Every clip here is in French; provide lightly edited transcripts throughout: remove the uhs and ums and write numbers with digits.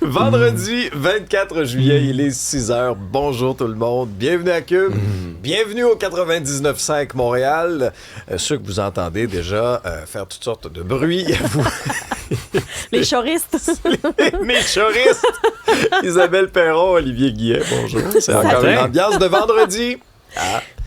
Vendredi 24 juillet, il est 6h. Bonjour tout le monde. Bienvenue à Cube. Bienvenue au 99.5 Montréal. Ceux que vous entendez déjà faire toutes sortes de bruits. Les choristes. Mes choristes. Isabelle Perron, Olivier Guillet, bonjour. C'est encore une ambiance de vendredi.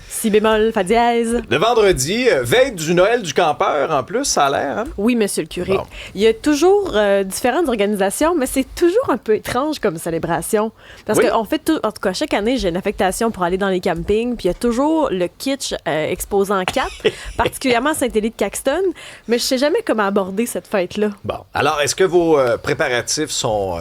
Si bémol, fa dièse. Le vendredi, veille du Noël du campeur, en plus, ça a l'air, hein? Oui, monsieur le curé. Bon. Il y a toujours différentes organisations, mais c'est toujours un peu étrange comme célébration. Parce Oui. qu'en fait, en tout cas, chaque année, j'ai une affectation pour aller dans les campings, puis il y a toujours le kitsch exposant 4, particulièrement à Saint-Élie-de-Caxton, mais je sais jamais comment aborder cette fête-là. Bon. Alors, est-ce que vos préparatifs sont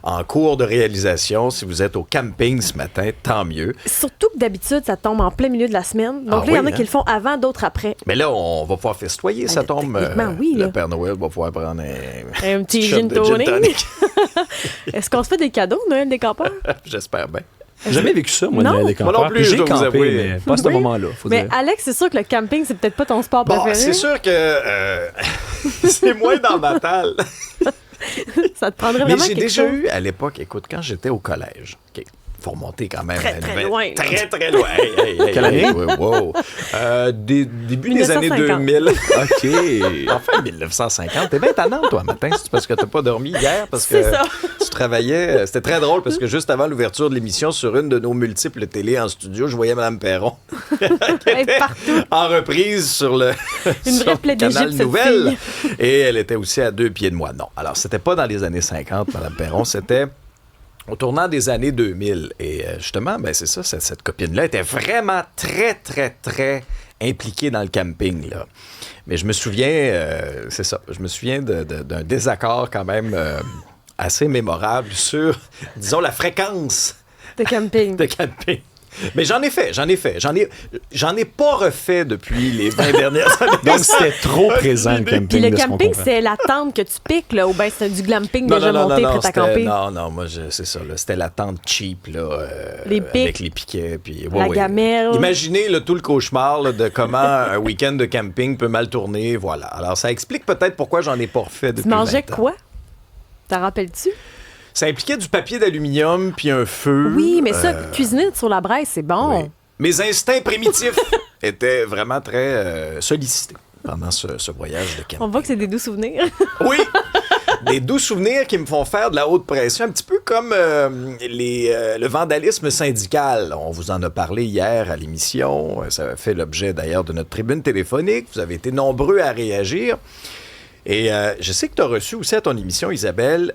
en cours de réalisation? Si vous êtes au camping ce matin, tant mieux. Surtout que d'habitude, ça tombe en plein milieu de la semaine. Donc là, il y en a qui le font avant, d'autres après. Mais là, on va pouvoir festoyer, ça tombe. techniquement, oui, là. Le Père Noël va pouvoir prendre Un petit shot gin de tonic. Est-ce qu'on se fait des cadeaux, Noël des campeurs? J'espère bien. J'ai jamais vécu ça, moi, Non. des campeurs. Moi non plus, Puis je j'ai dois vous campé, avouer. mais pas à ce Oui. moment-là, faut Mais dire. Alex, c'est sûr que le camping, c'est peut-être pas ton sport Bon, préféré. c'est sûr que c'est moins dans ma talle. Ça te prendrait Mais vraiment j'ai quelque déjà chose. eu, à l'époque, écoute, quand j'étais au collège, OK, faut remonter quand même. Très, très loin, là. Très, très loin. Quelle année? Wow. Début des années 1950. 2000. OK. Enfin, 1950. T'es bien tannant, toi, matin. C'est parce que t'as pas dormi hier, parce que C'est ça. tu travaillais. C'était très drôle, parce que juste avant l'ouverture de l'émission, sur une de nos multiples télés en studio, je voyais Mme Perron Elle est partout. en reprise sur le, Une sur vraie le plaie canal d'Égypte, cette Nouvelle. fille. Et elle était aussi à 2 pieds de moi. Non. Alors, c'était pas dans les années 50, Mme Perron. C'était au tournant des années 2000. Et justement, ben c'est ça, cette copine-là était vraiment très, très, très impliquée dans le camping, là. Mais je me souviens, c'est ça, je me souviens d'un désaccord quand même assez mémorable sur, disons, la fréquence De camping. de camping. Mais j'en ai pas refait depuis les 20 dernières années. Donc, c'était trop présent, le camping. Puis le de ce qu'on camping, comprend. c'est la tente que tu piques, là, ou bien c'est du glamping Non, déjà non, non, monté, non, prêt à c'était- camper. non, moi, c'est ça, là, c'était la tente cheap, là, Les pics. avec les piquets, puis La gamelle. Imaginez là, tout le cauchemar là, de comment un week-end de camping peut mal tourner, voilà. Alors, ça explique peut-être pourquoi j'en ai pas refait depuis Tu mangeais 20 ans. quoi? T'en rappelles-tu? Ça impliquait du papier d'aluminium puis un feu. Oui, mais ça, cuisiner sur la braise, c'est bon. Oui. Mes instincts primitifs étaient vraiment très sollicités pendant ce voyage de camping. On voit que c'est des doux souvenirs. Oui! Des doux souvenirs qui me font faire de la haute pression, un petit peu comme le vandalisme syndical. On vous en a parlé hier à l'émission. Ça a fait l'objet d'ailleurs de notre tribune téléphonique. Vous avez été nombreux à réagir. Et je sais que tu as reçu aussi à ton émission, Isabelle,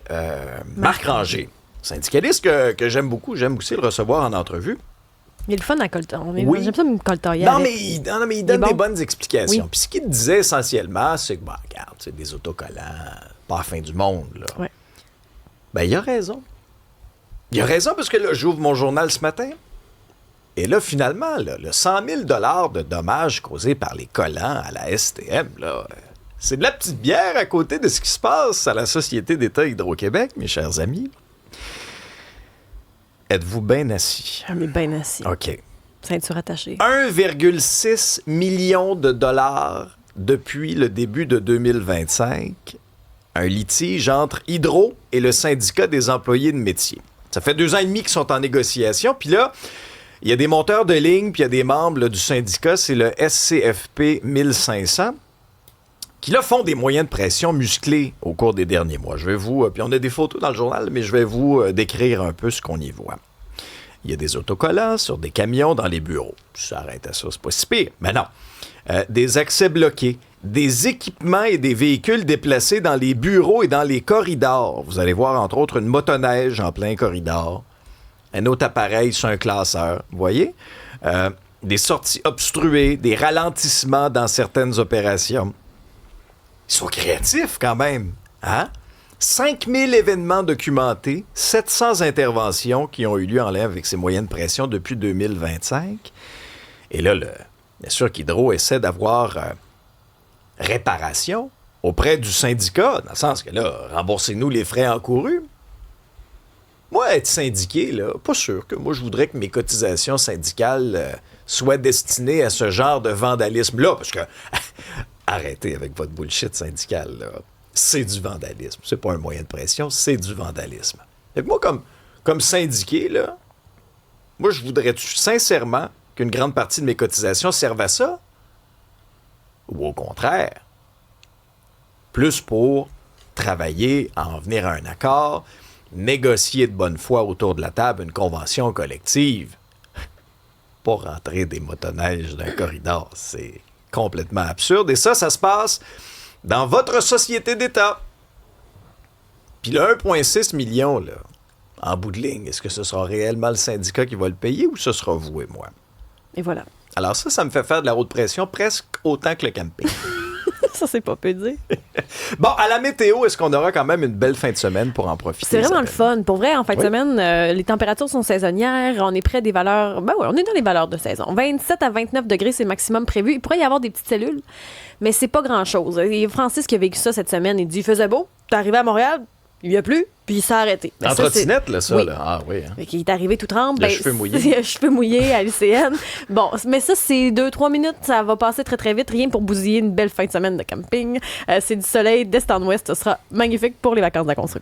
Marc Ranger, syndicaliste que j'aime beaucoup. J'aime aussi le recevoir en entrevue. Il est le fun à colter. Oui. J'aime ça me colter. Non, mais il donne est des bon. bonnes explications. Oui. Puis ce qu'il disait essentiellement, c'est que, bah, regarde, c'est des autocollants, pas la fin du monde, là. Ouais. Ben, il a raison. Il a raison parce que là, j'ouvre mon journal ce matin. Et là, finalement, là, le 100 000 de dommages causés par les collants à la STM, là, c'est de la petite bière à côté de ce qui se passe à la Société d'État Hydro-Québec, mes chers amis. Êtes-vous bien assis? On est bien assis. OK. Ceinture attachée. 1,6 million de dollars depuis le début de 2025. Un litige entre Hydro et le syndicat des employés de métier. Ça fait 2 ans et demi qu'ils sont en négociation. Puis là, il y a des monteurs de ligne, puis il y a des membres là, du syndicat, c'est le SCFP 1500, qui là font des moyens de pression musclés au cours des derniers mois. Je vais vous... puis on a des photos dans le journal, mais je vais vous décrire un peu ce qu'on y voit. Il y a des autocollants sur des camions dans les bureaux. Ça arrête à ça, c'est pas si pire. Mais non. Des accès bloqués, des équipements et des véhicules déplacés dans les bureaux et dans les corridors. Vous allez voir, entre autres, une motoneige en plein corridor. Un autre appareil sur un classeur. Vous voyez? Des sorties obstruées, des ralentissements dans certaines opérations. Ils sont créatifs quand même. Hein? 5000 événements documentés, 700 interventions qui ont eu lieu en lien avec ces moyens de pression depuis 2025. Et là, bien sûr qu'Hydro essaie d'avoir réparation auprès du syndicat, dans le sens que là, remboursez-nous les frais encourus. Moi, être syndiqué, là, pas sûr que moi, je voudrais que mes cotisations syndicales soient destinées à ce genre de vandalisme-là, parce que arrêtez avec votre bullshit syndical, là. c'est du vandalisme. C'est pas un moyen de pression, c'est du vandalisme. Fait que moi, comme syndiqué, là, moi, je voudrais sincèrement qu'une grande partie de mes cotisations servent à ça? Ou au contraire, plus pour travailler à en venir à un accord, négocier de bonne foi autour de la table une convention collective, pas rentrer des motoneiges d'un corridor. C'est complètement absurde. Et ça se passe dans votre société d'État. Puis le 1,6 million, là, en bout de ligne, est-ce que ce sera réellement le syndicat qui va le payer ou ce sera vous et moi? Et voilà. Alors ça me fait faire de la haute pression presque autant que le camping. Ça, c'est pas peu dire. Bon, à la météo, est-ce qu'on aura quand même une belle fin de semaine pour en profiter? C'est vraiment le Isabelle? fun. Pour vrai, en fin de semaine, les températures sont saisonnières. On est près des valeurs... Ben oui, on est dans les valeurs de saison. 27 à 29 degrés, c'est maximum prévu. Il pourrait y avoir des petites cellules, mais c'est pas grand-chose. Et Francis qui a vécu ça cette semaine, il dit, il faisait beau, t'es arrivé à Montréal, il y a plu, puis il s'est arrêté. Ben, En ça, trottinette, là, ça, Oui. là. Ah oui, hein. Fait qu'il est arrivé tout tremble. Le cheveu mouillé. Cheveux mouillés à l'UCN. Bon, mais ça, c'est 2-3 minutes. Ça va passer très, très vite. Rien pour bousiller une belle fin de semaine de camping. C'est du soleil d'est en ouest. Ce sera magnifique pour les vacances de la construction.